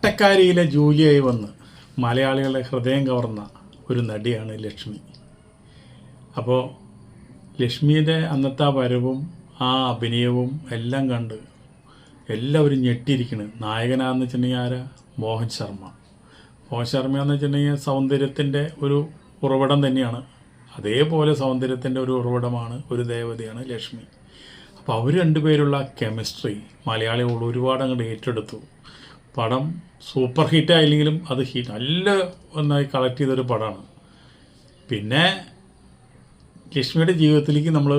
ചട്ടക്കാരിയിലെ ജൂലിയായി വന്ന് മലയാളികളുടെ ഹൃദയം കവർന്ന ഒരു നടിയാണ് ലക്ഷ്മി. അപ്പോൾ ലക്ഷ്മിയുടെ അന്നത്തെ ആ വരവും ആ അഭിനയവും എല്ലാം കണ്ട് എല്ലാവരും ഞെട്ടിയിരിക്കണ്. നായകനാന്ന് വെച്ചിട്ടുണ്ടെങ്കിൽ ആരാ? മോഹൻ ശർമ്മ. മോഹൻ ശർമ്മ എന്ന് വെച്ചിട്ടുണ്ടെങ്കിൽ സൗന്ദര്യത്തിൻ്റെ ഒരു ഉറവിടം തന്നെയാണ്. അതേപോലെ സൗന്ദര്യത്തിൻ്റെ ഒരു ഉറവിടമാണ്, ഒരു ദേവതയാണ് ലക്ഷ്മി. അപ്പോൾ അവർ രണ്ടുപേരുള്ള കെമിസ്ട്രി മലയാളികൾ ഒരുപാട് അങ്ങോട്ട് ഏറ്റെടുത്തു. പടം സൂപ്പർ ഹിറ്റായില്ലെങ്കിലും അത് നല്ല ഒന്നായി കളക്ട് ചെയ്തൊരു പടമാണ്. പിന്നെ ലക്ഷ്മിയുടെ ജീവിതത്തിലേക്ക് നമ്മൾ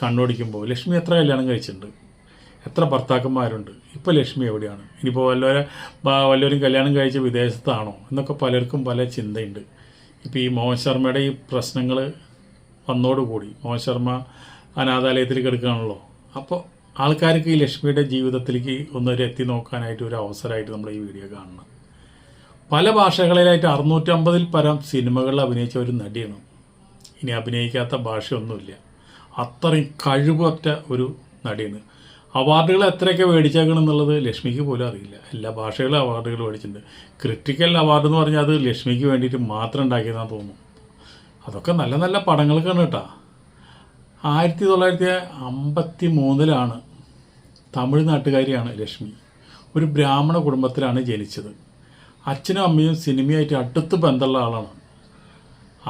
കണ്ണോടിക്കുമ്പോൾ ലക്ഷ്മി എത്ര കല്യാണം കഴിച്ചിട്ടുണ്ട്, എത്ര ഭർത്താക്കന്മാരുണ്ട്, ഇപ്പോൾ ലക്ഷ്മി എവിടെയാണ്? ഇനിയിപ്പോൾ വല്ലവരും കല്യാണം കഴിച്ച വിദേശത്താണോ എന്നൊക്കെ പലർക്കും പല ചിന്തയുണ്ട്. ഇപ്പോൾ ഈ മോഹൻ ശർമ്മയുടെ ഈ പ്രശ്നങ്ങൾ വന്നോടുകൂടി മോഹൻ ശർമ്മ അനാഥാലയത്തിൽ കിടക്കുകയാണല്ലോ. അപ്പോൾ ആൾക്കാർക്ക് ഈ ലക്ഷ്മിയുടെ ജീവിതത്തിലേക്ക് ഒന്നൊരു എത്തി നോക്കാനായിട്ട് ഒരു അവസരമായിട്ട് നമ്മൾ ഈ വീഡിയോ കാണണം. പല ഭാഷകളിലായിട്ട് 650-ൽ പരം സിനിമകളിൽ അഭിനയിച്ച ഒരു നടിയാണ്. ഇനി അഭിനയിക്കാത്ത ഭാഷയൊന്നുമില്ല. അത്രയും കഴിവറ്റ ഒരു നടിയാണ്. അവാർഡുകൾ എത്രയൊക്കെ മേടിച്ചേക്കണം എന്നുള്ളത് ലക്ഷ്മിക്ക് പോലും അറിയില്ല. എല്ലാ ഭാഷകളും അവാർഡുകൾ മേടിച്ചിട്ടുണ്ട്. ക്രിട്ടിക്കൽ അവാർഡ് എന്ന് പറഞ്ഞാൽ അത് ലക്ഷ്മിക്ക് വേണ്ടിയിട്ട് മാത്രം ഉണ്ടാക്കിയതാണെന്ന് തോന്നുന്നു. അതൊക്കെ നല്ല നല്ല പടങ്ങൾക്കാണ് കേട്ടോ. 1953-ലാണ് തമിഴ്നാട്ടുകാരിയാണ് ലക്ഷ്മി. ഒരു ബ്രാഹ്മണ കുടുംബത്തിലാണ് ജനിച്ചത്. അച്ഛനും അമ്മയും സിനിമയായിട്ട് അടുത്ത് ബന്ധമുള്ള ആളാണ്.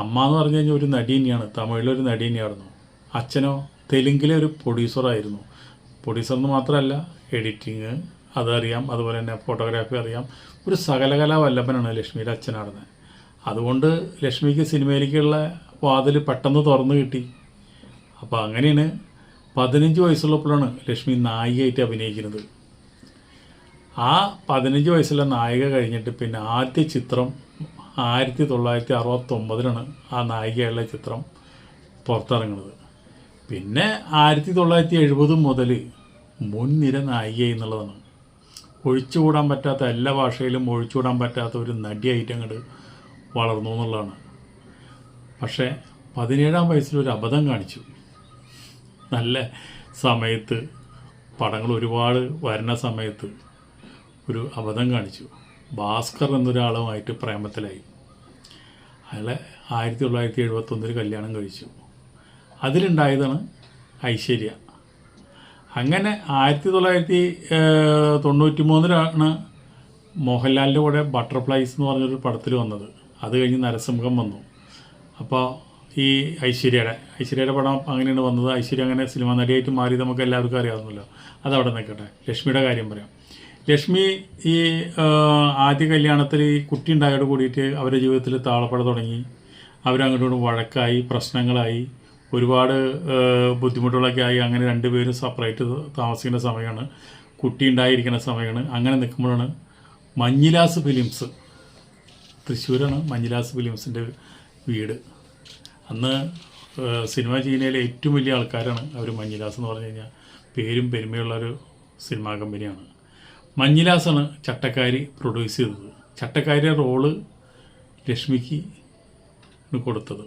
അമ്മ എന്ന് പറഞ്ഞു കഴിഞ്ഞാൽ ഒരു നടി തന്നെയാണ്, തമിഴിലൊരു നടി തന്നെയായിരുന്നു. അച്ഛനോ തെലുങ്കിലെ ഒരു പ്രൊഡ്യൂസറായിരുന്നു. പ്രൊഡ്യൂസർ എന്ന് മാത്രമല്ല, എഡിറ്റിങ് അതറിയാം, അതുപോലെ തന്നെ ഫോട്ടോഗ്രാഫി അറിയാം. ഒരു സകലകലാ വല്ലഭനാണ് ലക്ഷ്മിയുടെ അച്ഛനായിരുന്നത്. അതുകൊണ്ട് ലക്ഷ്മിക്ക് സിനിമയിലേക്കുള്ള വാതിൽ പെട്ടെന്ന് തുറന്നു കിട്ടി. അപ്പോൾ അങ്ങനെയാണ് 15 വയസ്സുള്ളപ്പോഴാണ് ലക്ഷ്മി നായികയായിട്ട് അഭിനയിക്കുന്നത്. ആ 15 വയസ്സുള്ള നായിക കഴിഞ്ഞിട്ട് പിന്നെ ആദ്യ ചിത്രം 1969-ലാണ് ആ നായികയുള്ള ചിത്രം പുറത്തിറങ്ങുന്നത്. പിന്നെ 1970 മുതൽ മുൻനിര നായിക എന്നുള്ളതാണ്. ഒഴിച്ചുകൂടാൻ പറ്റാത്ത, എല്ലാ ഭാഷയിലും ഒഴിച്ചുകൂടാൻ പറ്റാത്ത ഒരു നടിയായിട്ട് അങ്ങോട്ട് വളർന്നു എന്നുള്ളതാണ്. പക്ഷേ 17-ാം വയസ്സിലൊരു അബദ്ധം കാണിച്ചു. നല്ല സമയത്ത് പടങ്ങൾ ഒരുപാട് വരുന്ന സമയത്ത് ഒരു അബദ്ധം കാണിച്ചു. ഭാസ്കർ എന്നൊരാളുമായിട്ട് പ്രേമത്തിലായി. അയാളെ 1971 കല്യാണം കഴിച്ചു. അതിലുണ്ടായതാണ് ഐശ്വര്യ. അങ്ങനെ 1993-ലാണ് മോഹൻലാലിൻ്റെ കൂടെ ബട്ടർഫ്ലൈസ് എന്ന് പറഞ്ഞൊരു പടത്തിൽ വന്നത്. അത് കഴിഞ്ഞ് നരസിംഹം വന്നു. അപ്പോൾ ഈ ഐശ്വര്യയുടെ പടം അങ്ങനെയാണ് വന്നത്. ഐശ്വര്യ അങ്ങനെ സിനിമ നടിയായിട്ട് മാറി നമുക്ക് എല്ലാവർക്കും അറിയാവുന്നല്ലോ. അതവിടെ നിൽക്കട്ടെ. ലക്ഷ്മിയുടെ കാര്യം പറയാം. ലക്ഷ്മി ഈ ആദ്യ കല്യാണത്തിൽ ഈ കുട്ടി ഉണ്ടായോട് കൂടിയിട്ട് അവരുടെ ജീവിതത്തിൽ താളപ്പട തുടങ്ങി. അവരങ്ങോട്ടും വഴക്കായി, പ്രശ്നങ്ങളായി, ഒരുപാട് ബുദ്ധിമുട്ടുകളൊക്കെ ആയി. അങ്ങനെ രണ്ടുപേരും സെപ്പറേറ്റ് താമസിക്കുന്ന സമയമാണ്, കുട്ടി ഉണ്ടായിരിക്കുന്ന സമയമാണ്. അങ്ങനെ നിൽക്കുമ്പോഴാണ് മഞ്ഞിലാസ് ഫിലിംസ്, തൃശ്ശൂരാണ് മഞ്ഞിലാസ് ഫിലിംസിൻ്റെ വീട്. അന്ന് സിനിമ ചെയ്യുന്നതിലെ ഏറ്റവും വലിയ ആൾക്കാരാണ് അവർ. മഞ്ഞിലാസ് എന്ന് പറഞ്ഞു കഴിഞ്ഞാൽ പേരും പെരുമയുള്ളൊരു സിനിമാ കമ്പനിയാണ്. മഞ്ഞിലാസാണ് ചട്ടക്കാരി പ്രൊഡ്യൂസ് ചെയ്തത്. ചട്ടക്കാരിയുടെ റോള് ലക്ഷ്മിക്ക് കൊടുത്തത്.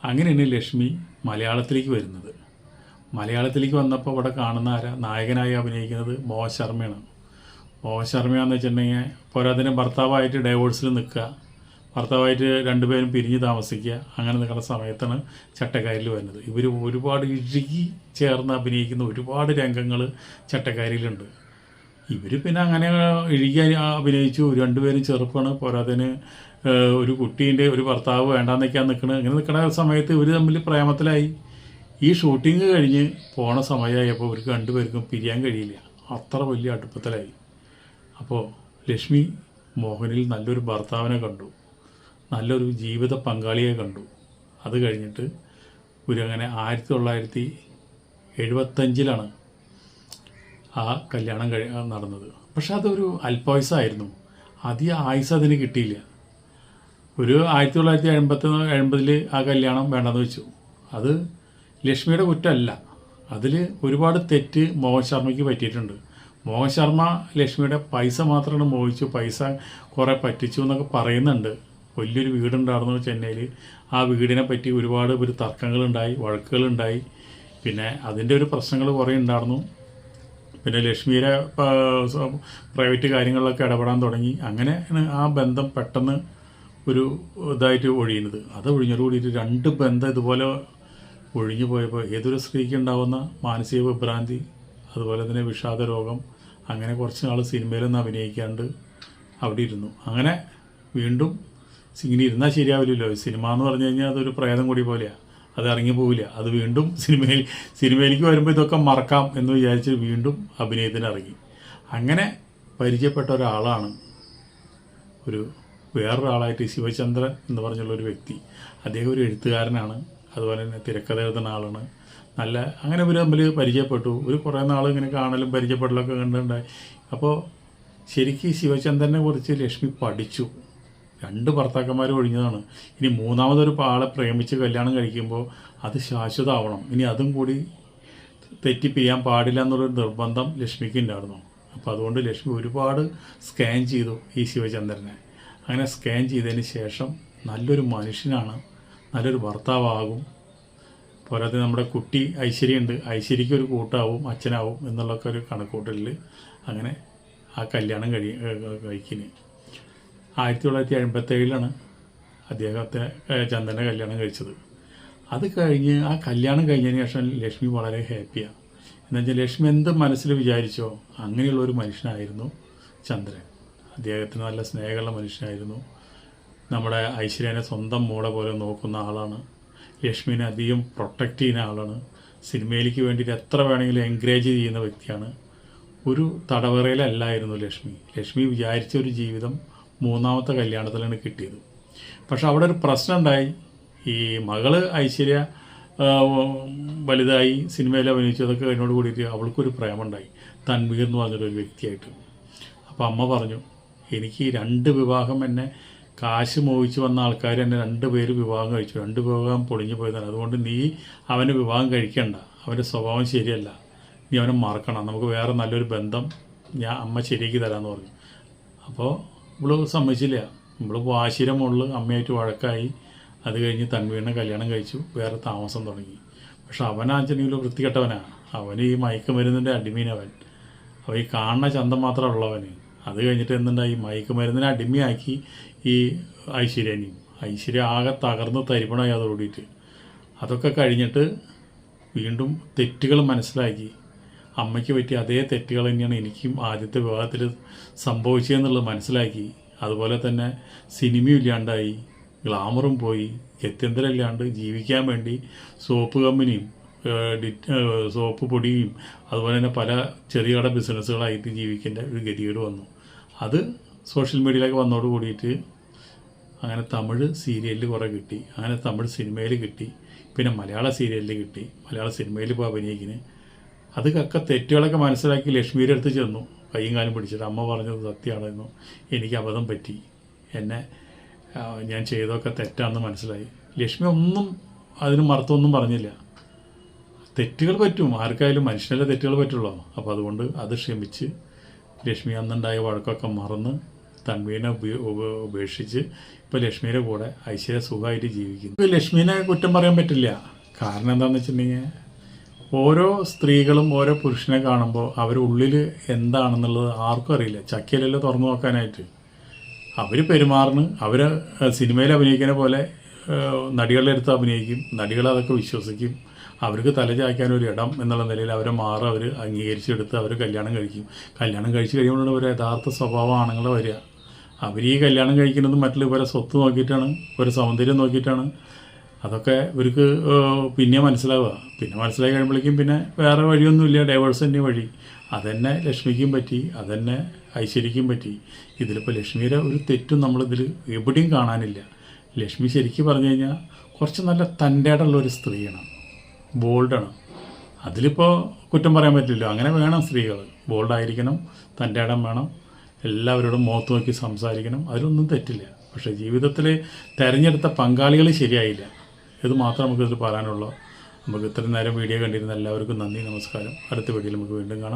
അങ്ങനെയാണ് ലക്ഷ്മി മലയാളത്തിലേക്ക് വരുന്നത്. മലയാളത്തിലേക്ക് വന്നപ്പോൾ ഇവിടെ കാണുന്ന നായകനായി അഭിനയിക്കുന്നത് മോഹൻ ശർമ്മയാണ്. മോഹൻ ശർമ്മയാണെന്ന് വെച്ചിട്ടുണ്ടെങ്കിൽ പോരാതിന് ഭർത്താവായിട്ട് ഡൈവോഴ്സിൽ നിൽക്കുക, ഭർത്താവായിട്ട് രണ്ടുപേരും പിരിഞ്ഞ് താമസിക്കുക. അങ്ങനെ നിൽക്കുന്ന സമയത്താണ് ചട്ടക്കാരിയിൽ വരുന്നത്. ഇവർ ഒരുപാട് ഇഴുകി ചേർന്ന് അഭിനയിക്കുന്ന ഒരുപാട് രംഗങ്ങൾ ചട്ടക്കാരിയിലുണ്ട്. ഇവർ പിന്നെ അങ്ങനെ ഇഴുകി അഭിനയിച്ചു. രണ്ടുപേരും ചെറുപ്പമാണ്, പോരാതിന് ഒരു കുട്ടീൻ്റെ ഒരു ഭർത്താവ് വേണ്ടാന്നൊക്കെയാണ് നിൽക്കുന്നത്. ഇങ്ങനെ നിൽക്കുന്ന സമയത്ത് ഇവർ തമ്മിൽ പ്രേമത്തിലായി. ഈ ഷൂട്ടിങ് കഴിഞ്ഞ് പോണ സമയമായപ്പോൾ ഇവർക്ക് രണ്ടുപേർക്കും പിരിയാൻ കഴിയില്ല. അത്ര വലിയ അടുപ്പത്തിലായി. അപ്പോൾ ലക്ഷ്മി മോഹനിൽ നല്ലൊരു ഭർത്താവിനെ കണ്ടു, നല്ലൊരു ജീവിത പങ്കാളിയെ കണ്ടു. അത് കഴിഞ്ഞിട്ട് അങ്ങനെ 1975-ലാണ് ആ കല്യാണം നടന്നത്. പക്ഷെ അതൊരു അല്പായുസായിരുന്നു. അധികം ആയുസ് അതിന് കിട്ടിയില്ല. ഒരു 1970 ആ കല്യാണം വേണ്ടെന്ന് വെച്ചു. അത് ലക്ഷ്മിയുടെ കുറ്റമല്ല. അതിൽ ഒരുപാട് തെറ്റ് മോഹൻ ശർമ്മയ്ക്ക് പറ്റിയിട്ടുണ്ട്. മോഹൻ ശർമ്മ ലക്ഷ്മിയുടെ പൈസ മാത്രമാണ് മോഹിച്ചു, പൈസ കുറേ പറ്റിച്ചു എന്നൊക്കെ പറയുന്നുണ്ട്. വലിയൊരു വീടുണ്ടായിരുന്നു ചെന്നൈയിൽ. ആ വീടിനെ പറ്റി ഒരുപാട് തർക്കങ്ങളുണ്ടായി, വഴക്കുകളുണ്ടായി. പിന്നെ അതിൻ്റെ ഒരു പ്രശ്നങ്ങൾ കുറേ ഉണ്ടായിരുന്നു. പിന്നെ ലക്ഷ്മിയുടെ പ്രൈവറ്റ് കാര്യങ്ങളിലൊക്കെ ഇടപെടാൻ തുടങ്ങി. അങ്ങനെ ആ ബന്ധം പെട്ടെന്ന് ഒരു ഇതായിട്ട് ഒഴിയുന്നത്. അത് ഒഴിഞ്ഞോട് കൂടിയിട്ട് 2 ബന്ധം ഇതുപോലെ ഒഴിഞ്ഞു പോയപ്പോൾ ഏതൊരു സ്ത്രീക്ക് ഉണ്ടാകുന്ന മാനസിക വിഭ്രാന്തി, അതുപോലെ തന്നെ വിഷാദ രോഗം, അങ്ങനെ കുറച്ച് നാൾ സിനിമയിലൊന്നും അഭിനയിക്കാണ്ട് അവിടെ ഇരുന്നു. അങ്ങനെ വീണ്ടും ഇങ്ങനെ ഇരുന്നാൽ ശരിയാവില്ലല്ലോ. സിനിമ എന്ന് പറഞ്ഞു കഴിഞ്ഞാൽ അതൊരു പ്രേതം കൂടി പോലെയാണ്, അത് ഇറങ്ങി പോവില്ല. അത് വീണ്ടും സിനിമയിലേക്ക് വരുമ്പോൾ ഇതൊക്കെ മറക്കാം എന്ന് വിചാരിച്ച് വീണ്ടും അഭിനയത്തിന് ഇറങ്ങി. അങ്ങനെ പരിചയപ്പെട്ട ഒരാളാണ് വേറൊരാളായിട്ട് ശിവചന്ദ്രൻ എന്ന് പറഞ്ഞുള്ളൊരു വ്യക്തി. അദ്ദേഹം ഒരു എഴുത്തുകാരനാണ്, അതുപോലെ തന്നെ തിരക്കഥ എഴുതുന്ന ആളാണ്. അങ്ങനെ ഇവർ തമ്മിൽ പരിചയപ്പെട്ടു. കുറേ നാൾ ഇങ്ങനെ കാണലും പരിചയപ്പെടലൊക്കെ കണ്ടുണ്ടായി. അപ്പോൾ ശരിക്കും ശിവചന്ദ്രനെ കുറിച്ച് ലക്ഷ്മി പഠിച്ചു. 2 ഭർത്താക്കന്മാർ ഒഴിഞ്ഞതാണ്. ഇനി 3ാമതൊരു ആളെ പ്രേമിച്ച് കല്യാണം കഴിക്കുമ്പോൾ അത് ശാശ്വതമാവണം. ഇനി അതും കൂടി തെറ്റിപ്പിരിയാൻ പാടില്ല എന്നുള്ളൊരു നിർബന്ധം ലക്ഷ്മിക്ക് ഉണ്ടായിരുന്നു. അപ്പോൾ അതുകൊണ്ട് ലക്ഷ്മി ഒരുപാട് സ്കാൻ ചെയ്തു ഈ ശിവചന്ദ്രനെ. അങ്ങനെ സ്കാൻ ചെയ്തതിന് ശേഷം നല്ലൊരു മനുഷ്യനാണ്, നല്ലൊരു ഭർത്താവാകും. പോരാതെ നമ്മുടെ കുട്ടി ഐശ്വര്യമുണ്ട്, ഐശ്വര്യയ്ക്ക് ഒരു കൂട്ടാവും, അച്ഛനാവും എന്നുള്ളൊക്കെ ഒരു കണക്കൂട്ടലിൽ അങ്ങനെ ആ കല്യാണം കഴിക്കുന്നത്. 1987 അദ്ദേഹത്തെ ചന്ദനെ കല്യാണം കഴിച്ചത്. അത് കഴിഞ്ഞ് ആ കല്യാണം കഴിഞ്ഞതിന് ശേഷം ലക്ഷ്മി വളരെ ഹാപ്പിയാണ്. എന്നുവെച്ചാൽ ലക്ഷ്മി എന്ത് മനസ്സിൽ വിചാരിച്ചോ അങ്ങനെയുള്ളൊരു മനുഷ്യനായിരുന്നു ചന്ദ്രൻ. അദ്ദേഹത്തിന് നല്ല സ്നേഹമുള്ള മനുഷ്യനായിരുന്നു. നമ്മുടെ ഐശ്വര്യനെ സ്വന്തം മോളെ പോലെ നോക്കുന്ന ആളാണ്. ലക്ഷ്മിനെ അധികം പ്രൊട്ടക്റ്റ് ചെയ്യുന്ന ആളാണ്. സിനിമയിലേക്ക് വേണ്ടിയിട്ട് എത്ര വേണമെങ്കിലും എൻകറേജ് ചെയ്യുന്ന വ്യക്തിയാണ്. ഒരു തടവറയിലല്ലായിരുന്നു ലക്ഷ്മി വിചാരിച്ച ഒരു ജീവിതം 3ാമത്തെ കല്യാണത്തിലാണ് കിട്ടിയത്. പക്ഷെ അവിടെ ഒരു പ്രശ്നം ഉണ്ടായി. ഈ മകള് ഐശ്വര്യ വലുതായി സിനിമയിൽ അഭിനയിച്ചതൊക്കെ എന്നോട് കൂടിയിട്ട് അവൾക്കൊരു പ്രേമുണ്ടായി, തൻവീർ എന്ന് പറഞ്ഞൊരു വ്യക്തിയായിട്ട്. അപ്പോൾ അമ്മ പറഞ്ഞു, എനിക്ക് 2 വിവാഹം എന്നെ കാശ് മോഹിച്ച് വന്ന ആൾക്കാർ എന്നെ 2 പേര് വിവാഹം കഴിച്ചു, 2 വിവാഹം പൊളിഞ്ഞു പോയതാണ്. അതുകൊണ്ട് നീ അവന് വിവാഹം കഴിക്കണ്ട, അവൻ്റെ സ്വഭാവം ശരിയല്ല, നീ അവനെ മറക്കണം, നമുക്ക് വേറെ നല്ലൊരു ബന്ധം അമ്മ ശരിയാക്കി തരാമെന്ന് പറഞ്ഞു. അപ്പോൾ ഇവള് സമ്മതിച്ചില്ല. ഇവള് വാശിയുടെ മുകളിൽ അമ്മയായിട്ട് വഴക്കായി. അത് കഴിഞ്ഞ് തൻവീറിനെ കല്യാണം കഴിച്ചു, വേറെ താമസം തുടങ്ങി. പക്ഷെ അവനാച്ചെങ്കിലും വൃത്തികെട്ടവനാണ്. അവന് ഈ മയക്കുമരുന്നിൻ്റെ അടിമീനവൻ. അവൻ ഈ കാണുന്ന ചന്തം മാത്രമുള്ളവന്. അത് കഴിഞ്ഞിട്ട് എന്തുണ്ടായി, മയക്കുമരുന്നിനെ അടിമയാക്കി ഈ ഐശ്വര്യ ആകെ തകർന്ന് തരിപ്പണമായി അതോടിയിട്ട്. അതൊക്കെ കഴിഞ്ഞിട്ട് വീണ്ടും തെറ്റുകൾ മനസ്സിലാക്കി. അമ്മയ്ക്ക് പറ്റിയ അതേ തെറ്റുകൾ തന്നെയാണ് എനിക്കും ആദ്യത്തെ വിവാഹത്തിൽ സംഭവിച്ചതെന്നുള്ളത് മനസ്സിലാക്കി. അതുപോലെ തന്നെ സിനിമയും ഇല്ലാണ്ടായി, ഗ്ലാമറും പോയി, ഗത്യന്തരമില്ലാണ്ട് ജീവിക്കാൻ വേണ്ടി സോപ്പ് കമ്പനിയും സോപ്പ് പൊടിയും അതുപോലെ തന്നെ പല ചെറിയ കട ബിസിനസ്സുകളായിട്ട് ജീവിക്കേണ്ട ഒരു ഗതികേട് വന്നു. അത് സോഷ്യൽ മീഡിയയിലൊക്കെ വന്നോട് കൂടിയിട്ട് അങ്ങനെ തമിഴ് സീരിയലിൽ കുറേ കിട്ടി, അങ്ങനെ തമിഴ് സിനിമയിൽ കിട്ടി, പിന്നെ മലയാള സീരിയലിൽ കിട്ടി, മലയാള സിനിമയിൽ ഇപ്പോൾ അഭിനയിക്കുന്നു. അതൊക്കെ തെറ്റുകളൊക്കെ മനസ്സിലാക്കി ലക്ഷ്മിയുടെ അടുത്ത് ചെന്നു, കൈയും കാലും പിടിച്ചിട്ട്. അമ്മ പറഞ്ഞത് സത്യമാണെന്നു, എനിക്ക് അബദ്ധം പറ്റി, ഞാൻ ചെയ്തതൊക്കെ തെറ്റാണെന്ന് മനസ്സിലായി. ലക്ഷ്മി ഒന്നും അതിന് മറുത്തൊന്നും പറഞ്ഞില്ല. തെറ്റുകൾ പറ്റും, ആർക്കായാലും മനുഷ്യനല്ലേ തെറ്റുകൾ പറ്റുള്ളൂ. അപ്പോൾ അതുകൊണ്ട് അത് ക്ഷമിച്ച് ലക്ഷ്മി അന്നുണ്ടായ വഴക്കൊക്കെ മറന്ന് തൻവീനെ ഉപേക്ഷിച്ച് ഇപ്പോൾ ലക്ഷ്മിയുടെ കൂടെ ഐശ്വര്യ സുഖമായിട്ട് ജീവിക്കുന്നു. ലക്ഷ്മീനെ കുറ്റം പറയാൻ പറ്റില്ല. കാരണം എന്താണെന്ന് വെച്ചിട്ടുണ്ടെങ്കിൽ ഓരോ സ്ത്രീകളും ഓരോ പുരുഷനെ കാണുമ്പോൾ അവരുള്ളിൽ എന്താണെന്നുള്ളത് ആർക്കും അറിയില്ല. ചക്കിയല്ലല്ലോ തുറന്നു നോക്കാനായിട്ട്. അവർ പെരുമാറുന്നു, അവർ സിനിമയിൽ അഭിനയിക്കുന്ന പോലെ നടികളുടെ അടുത്ത് അഭിനയിക്കും, നടികൾ അതൊക്കെ വിശ്വസിക്കും. അവർക്ക് തലചായ്ക്കാനൊരു ഇടം എന്നുള്ള നിലയിൽ അവരെ അവർ അംഗീകരിച്ചെടുത്ത് അവർ കല്യാണം കഴിക്കും. കല്യാണം കഴിച്ച് കഴിയുമ്പോഴാണ് ഒരു യഥാർത്ഥ സ്വഭാവം ആണുങ്ങൾ വരിക. അവർ ഈ കല്യാണം കഴിക്കുന്നത് മറ്റുള്ള ഇവരെ സ്വത്ത് നോക്കിയിട്ടാണ്, ഒരു സൗന്ദര്യം നോക്കിയിട്ടാണ്. അതൊക്കെ ഇവർക്ക് പിന്നെ മനസ്സിലാവുക. പിന്നെ മനസ്സിലായി കഴിയുമ്പോഴേക്കും പിന്നെ വേറെ വഴിയൊന്നുമില്ല, ഡൈവേഴ്സ് തന്നെ വഴി. അതന്നെ ലക്ഷ്മിക്കും പറ്റി, അതന്നെ ഐശ്വര്യയ്ക്കും പറ്റി. ഇതിലിപ്പോൾ ലക്ഷ്മിയുടെ ഒരു തെറ്റും നമ്മളിതിൽ എവിടെയും കാണാനില്ല. ലക്ഷ്മി ശരിക്കും പറഞ്ഞു കഴിഞ്ഞാൽ കുറച്ച് നല്ല തൻ്റെടമുള്ളൊരു സ്ത്രീയാണ്, ബോൾഡാണ്. അതിലിപ്പോൾ കുറ്റം പറയാൻ പറ്റില്ല. അങ്ങനെ വേണം സ്ത്രീകൾ, ബോൾഡായിരിക്കണം, തൻ്റെ ഇടം വേണം, എല്ലാവരോടും മുഖത്ത് നോക്കി സംസാരിക്കണം, അതിലൊന്നും തെറ്റില്ല. പക്ഷേ ജീവിതത്തിൽ തിരഞ്ഞെടുത്ത പങ്കാളികൾ ശരിയായില്ല. ഇത് മാത്രം നമുക്കിതിൽ പറയാനുള്ളൂ. നമുക്ക് ഇത്രയും നേരം വീഡിയോ കണ്ടിരുന്ന എല്ലാവർക്കും നന്ദി, നമസ്കാരം. അടുത്ത വീഡിയോയിൽ നമുക്ക് വീണ്ടും കാണാം.